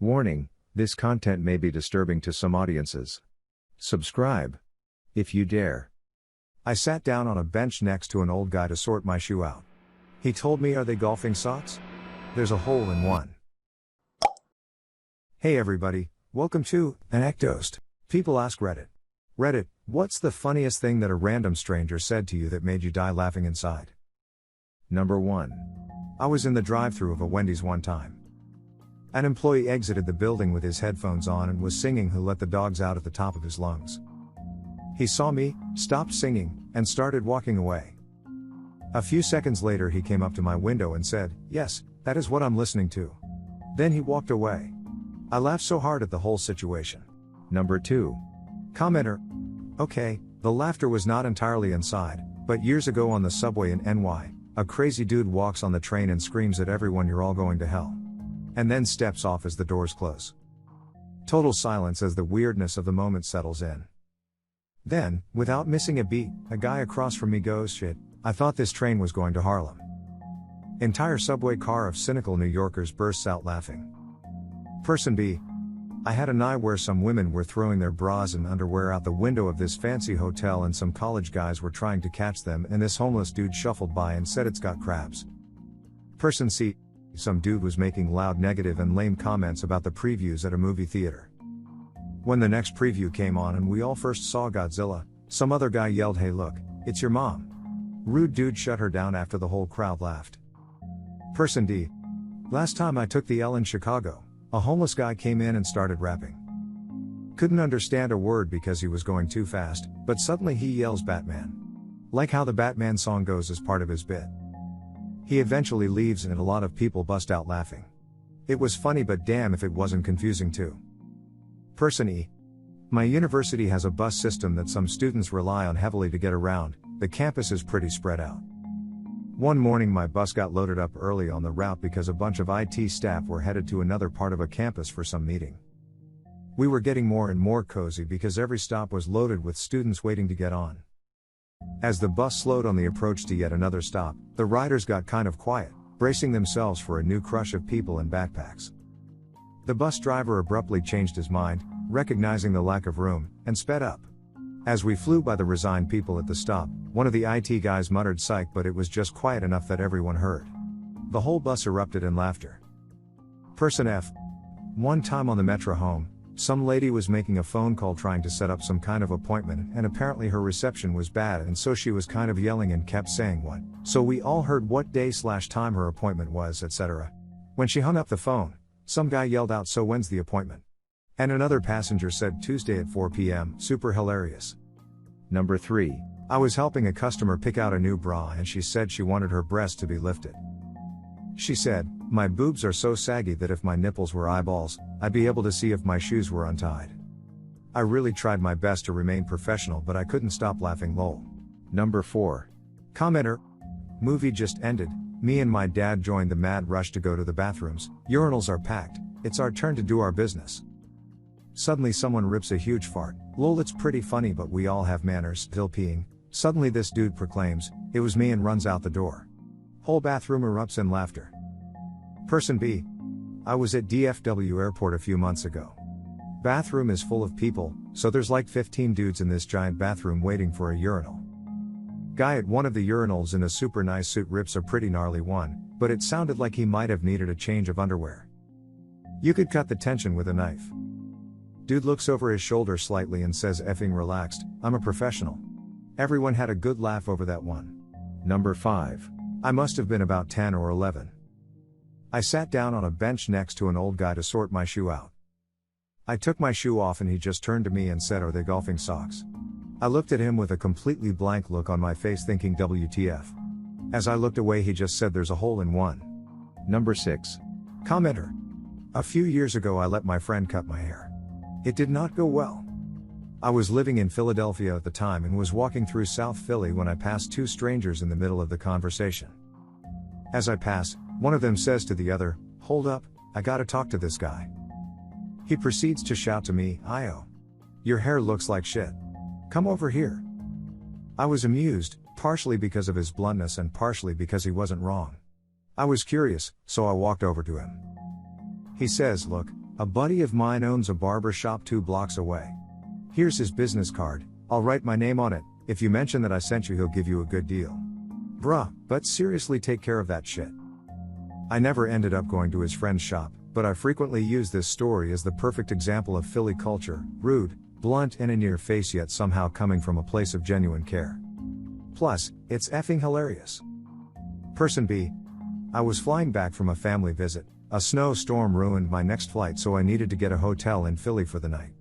Warning, this content may be disturbing to some audiences. Subscribe. If you dare. I sat down on a bench next to an old guy to sort my shoe out. He told me, "Are they golfing socks? There's a hole in one." Hey everybody, welcome to ANECDOSED. People ask Reddit. Reddit, what's the funniest thing that a random stranger said to you that made you die laughing inside? Number 1. I was in the drive-thru of a Wendy's one time. An employee exited the building with his headphones on and was singing "Who Let the Dogs Out" at the top of his lungs. He saw me, stopped singing, and started walking away. A few seconds later he came up to my window and said, "Yes, that is what I'm listening to." Then he walked away. I laughed so hard at the whole situation. Number 2. Commenter. Okay, the laughter was not entirely inside, but years ago on the subway in NY, a crazy dude walks on the train and screams at everyone, "You're all going to hell." And then steps off as the doors close. Total silence as the weirdness of the moment settles in. Then, without missing a beat, a guy across from me goes, "Shit, I thought this train was going to Harlem." Entire subway car of cynical New Yorkers bursts out laughing. Person B. I had a night where some women were throwing their bras and underwear out the window of this fancy hotel and some college guys were trying to catch them, and this homeless dude shuffled by and said, "It's got crabs." Person C. Some dude was making loud negative and lame comments about the previews at a movie theater. When the next preview came on and we all first saw Godzilla, some other guy yelled, "Hey look, it's your mom." Rude dude shut her down after the whole crowd laughed. Person D. Last time I took the L in Chicago, a homeless guy came in and started rapping. Couldn't understand a word because he was going too fast, but suddenly he yells "Batman." Like how the Batman song goes as part of his bit. He eventually leaves and a lot of people bust out laughing. It was funny, but damn if it wasn't confusing too. Person E. My university has a bus system that some students rely on heavily to get around. The campus is pretty spread out. One morning my bus got loaded up early on the route because a bunch of IT staff were headed to another part of a campus for some meeting. We were getting more and more cozy because every stop was loaded with students waiting to get on. As the bus slowed on the approach to yet another stop, the riders got kind of quiet, bracing themselves for a new crush of people in backpacks. The bus driver abruptly changed his mind, recognizing the lack of room, and sped up. As we flew by the resigned people at the stop, one of the IT guys muttered "Psych," but it was just quiet enough that everyone heard. The whole bus erupted in laughter. Person F. One time on the metro home, some lady was making a phone call trying to set up some kind of appointment, and apparently her reception was bad, and so she was kind of yelling and kept saying what. So we all heard what day/time her appointment was, etc. When she hung up the phone, some guy yelled out, "So when's the appointment?" And another passenger said, "Tuesday at 4 p.m. Super hilarious. Number 3. I was helping a customer pick out a new bra and she said she wanted her breast to be lifted. She said, "My boobs are so saggy that if my nipples were eyeballs, I'd be able to see if my shoes were untied." I really tried my best to remain professional, but I couldn't stop laughing, lol. Number 4. Commenter. Movie just ended, me and my dad joined the mad rush to go to the bathrooms, urinals are packed, it's our turn to do our business. Suddenly someone rips a huge fart, lol, it's pretty funny but we all have manners, still peeing. Suddenly this dude proclaims, "It was me," and runs out the door. Whole bathroom erupts in laughter. Person B. I was at DFW airport a few months ago. Bathroom is full of people, so there's like 15 dudes in this giant bathroom waiting for a urinal. Guy at one of the urinals in a super nice suit rips a pretty gnarly one, but it sounded like he might have needed a change of underwear. You could cut the tension with a knife. Dude looks over his shoulder slightly and says, "Effing relaxed, I'm a professional." Everyone had a good laugh over that one. Number 5. I must have been about 10 or 11. I sat down on a bench next to an old guy to sort my shoe out. I took my shoe off and he just turned to me and said, "Are they golfing socks?" I looked at him with a completely blank look on my face thinking WTF. As I looked away he just said, "There's a hole in one." Number 6. Commenter. A few years ago I let my friend cut my hair. It did not go well. I was living in Philadelphia at the time and was walking through South Philly when I passed two strangers in the middle of the conversation. As I pass, one of them says to the other, "Hold up, I gotta talk to this guy." He proceeds to shout to me, "Io. Your hair looks like shit. Come over here." I was amused, partially because of his bluntness and partially because he wasn't wrong. I was curious, so I walked over to him. He says, "Look, A buddy of mine owns a barber shop 2 blocks away. Here's his business card, I'll write my name on it, if you mention that I sent you he'll give you a good deal. Bruh, but seriously take care of that shit. I never ended up going to his friend's shop, but I frequently use this story as the perfect example of Philly culture, rude, blunt and in your face yet somehow coming from a place of genuine care. Plus, it's effing hilarious. Person B. I was flying back from a family visit. A snowstorm ruined my next flight, so I needed to get a hotel in Philly for the night.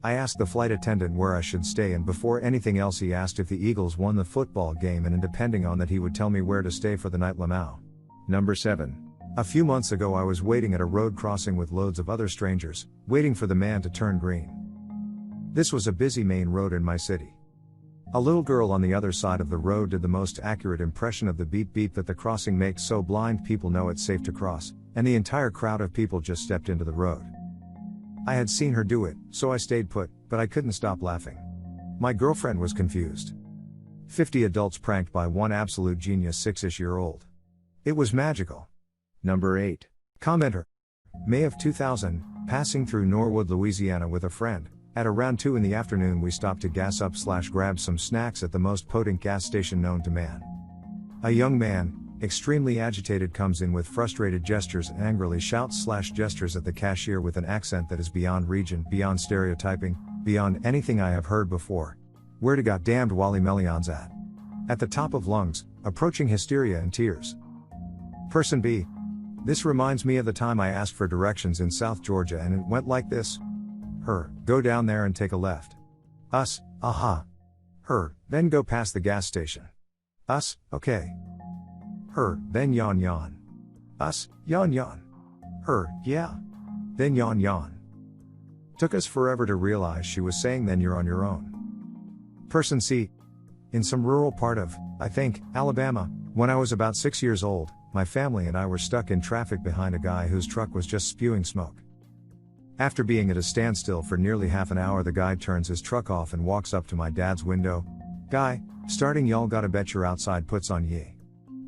I asked the flight attendant where I should stay, and before anything else he asked if the Eagles won the football game, and depending on that he would tell me where to stay for the night. Lamau. Number 7. A few months ago I was waiting at a road crossing with loads of other strangers, waiting for the man to turn green. This was a busy main road in my city. A little girl on the other side of the road did the most accurate impression of the beep beep that the crossing makes so blind people know it's safe to cross, and the entire crowd of people just stepped into the road. I had seen her do it, so I stayed put, but I couldn't stop laughing. My girlfriend was confused. 50 adults pranked by one absolute genius 6-ish-year-old. It was magical. Number 8. Commenter. May of 2000, passing through Norwood, Louisiana with a friend. At around 2 in the afternoon we stopped to gas up / grab some snacks at the most potent gas station known to man. A young man, extremely agitated, comes in with frustrated gestures and angrily shouts / gestures at the cashier with an accent that is beyond region, beyond stereotyping, beyond anything I have heard before. Where to goddamned Wally Melions at? At the top of lungs, approaching hysteria and tears. Person B. This reminds me of the time I asked for directions in South Georgia and it went like this. Her, go down there and take a left. Us, aha. Her, then go past the gas station. Us, okay. Her, then yawn yawn. Us, yawn yawn. Her, yeah. Then yawn yawn. Took us forever to realize she was saying then you're on your own. Person C. In some rural part of, I think, Alabama, when I was about 6 years old, my family and I were stuck in traffic behind a guy whose truck was just spewing smoke. After being at a standstill for nearly half an hour, the guy turns his truck off and walks up to my dad's window. Guy, starting y'all gotta bet you're outside puts on ye.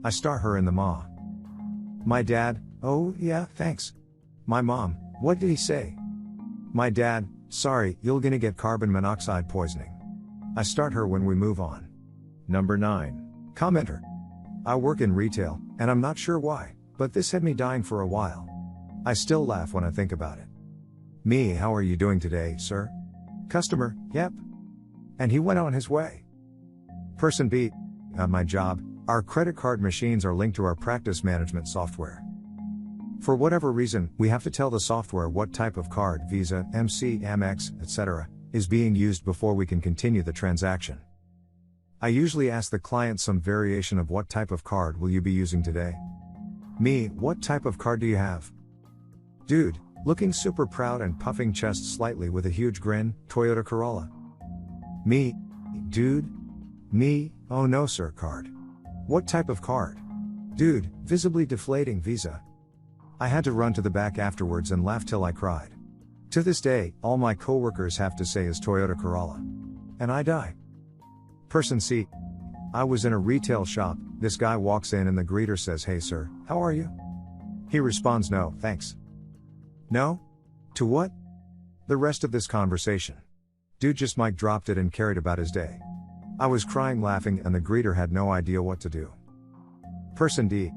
I start her in the maw. My dad, oh yeah, thanks. My mom, what did he say? My dad, sorry, you're gonna get carbon monoxide poisoning. I start her when we move on. Number 9. Commenter. I work in retail, and I'm not sure why, but this had me dying for a while. I still laugh when I think about it. Me, how are you doing today, sir? Customer, yep. And he went on his way. Person B. At my job, our credit card machines are linked to our practice management software. For whatever reason, we have to tell the software what type of card, Visa, MC, Amex, etc., is being used before we can continue the transaction. I usually ask the client some variation of what type of card will you be using today? Me, what type of card do you have? Dude, looking super proud and puffing chest slightly with a huge grin, Toyota Corolla. Me, dude? Me, oh no sir, card. What type of card? Dude, visibly deflating Visa. I had to run to the back afterwards and laugh till I cried. To this day, all my coworkers have to say is Toyota Corolla. And I die. Person C. I was in a retail shop, this guy walks in and the greeter says, hey sir, how are you? He responds, no, thanks. No? To what? The rest of this conversation. Dude just mic dropped it and carried about his day. I was crying laughing and the greeter had no idea what to do. Person D.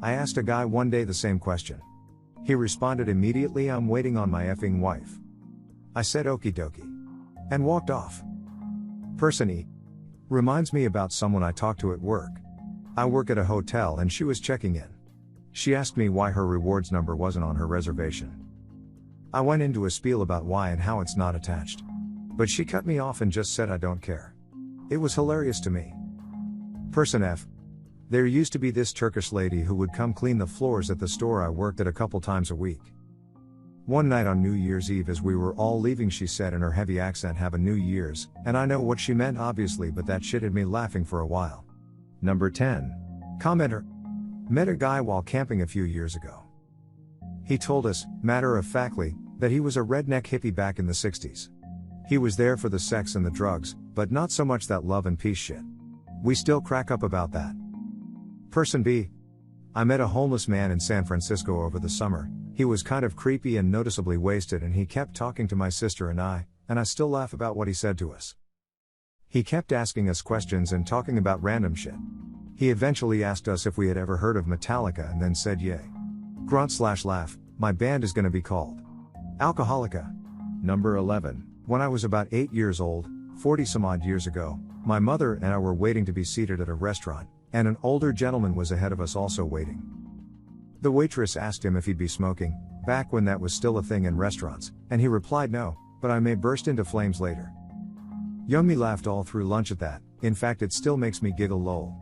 I asked a guy one day the same question. He responded immediately, I'm waiting on my effing wife. I said okie dokie. And walked off. Person E. Reminds me about someone I talked to at work. I work at a hotel and she was checking in. She asked me why her rewards number wasn't on her reservation. I went into a spiel about why and how it's not attached. But she cut me off and just said I don't care. It was hilarious to me. Person F. There used to be this Turkish lady who would come clean the floors at the store I worked at a couple times a week. One night on New Year's Eve as we were all leaving, she said in her heavy accent, have a New Year's, and I know what she meant obviously, but that shit had me laughing for a while. Number 10. Commenter. Met a guy while camping a few years ago. He told us, matter-of-factly, that he was a redneck hippie back in the 60s. He was there for the sex and the drugs, but not so much that love and peace shit. We still crack up about that. Person B. I met a homeless man in San Francisco over the summer. He was kind of creepy and noticeably wasted, and he kept talking to my sister and I still laugh about what he said to us. He kept asking us questions and talking about random shit. He eventually asked us if we had ever heard of Metallica and then said yay. Grunt/laugh, my band is gonna be called Alcoholica. Number 11. When I was about 8 years old, 40 some odd years ago, my mother and I were waiting to be seated at a restaurant, and an older gentleman was ahead of us also waiting. The waitress asked him if he'd be smoking, back when that was still a thing in restaurants, and he replied no, but I may burst into flames later. Young me laughed all through lunch at that, in fact it still makes me giggle lol.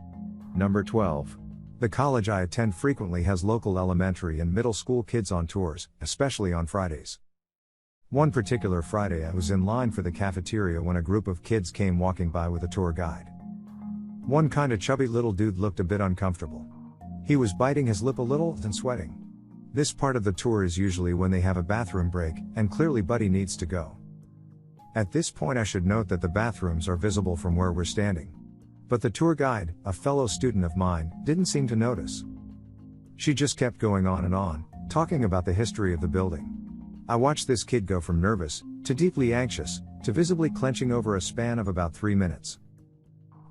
Number 12. The college I attend frequently has local elementary and middle school kids on tours, especially on Fridays. One particular Friday I was in line for the cafeteria when a group of kids came walking by with a tour guide. One kinda chubby little dude looked a bit uncomfortable. He was biting his lip a little and sweating. This part of the tour is usually when they have a bathroom break, and clearly Buddy needs to go. At this point I should note that the bathrooms are visible from where we're standing. But the tour guide, a fellow student of mine, didn't seem to notice. She just kept going on and on, talking about the history of the building. I watched this kid go from nervous, to deeply anxious, to visibly clenching over a span of about 3 minutes.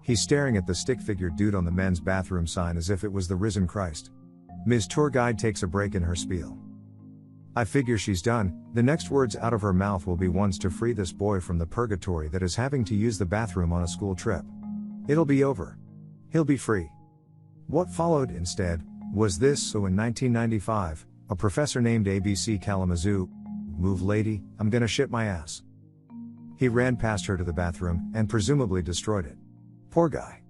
He's staring at the stick-figured dude on the men's bathroom sign as if it was the risen Christ. Ms. Tour Guide takes a break in her spiel. I figure she's done, the next words out of her mouth will be ones to free this boy from the purgatory that is having to use the bathroom on a school trip. It'll be over. He'll be free. What followed instead was this: so in 1995, a professor named ABC Kalamazoo, move lady, I'm gonna shit my ass. He ran past her to the bathroom and presumably destroyed it. Poor guy.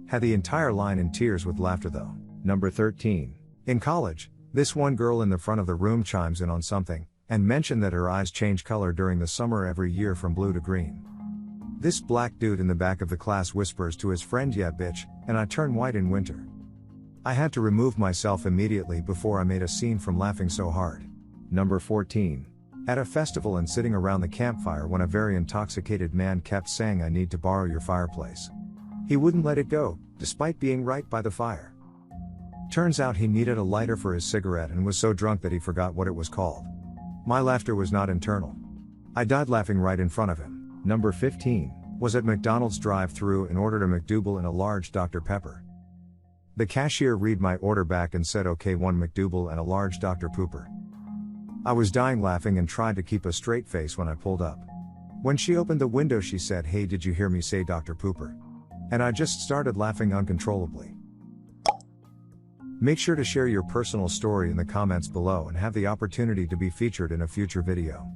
Had the entire line in tears with laughter though. Number 13. In college, this one girl in the front of the room chimes in on something, and mentioned that her eyes change color during the summer every year from blue to green. This black dude in the back of the class whispers to his friend, yeah bitch, and I turn white in winter. I had to remove myself immediately before I made a scene from laughing so hard. Number 14. At a festival and sitting around the campfire when a very intoxicated man kept saying, I need to borrow your fireplace. He wouldn't let it go, despite being right by the fire. Turns out he needed a lighter for his cigarette and was so drunk that he forgot what it was called. My laughter was not internal. I died laughing right in front of him. Number 15. Was at McDonald's drive-thru and ordered a McDouble and a large Dr. Pepper. The cashier read my order back and said okay, one McDouble and a large Dr. Pooper. I was dying laughing and tried to keep a straight face when I pulled up. When she opened the window she said, hey, did you hear me say Dr. Pooper? And I just started laughing uncontrollably. Make sure to share your personal story in the comments below and have the opportunity to be featured in a future video.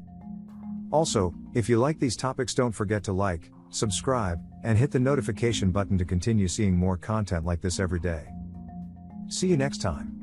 Also, if you like these topics, don't forget to like, subscribe, and hit the notification button to continue seeing more content like this every day. See you next time.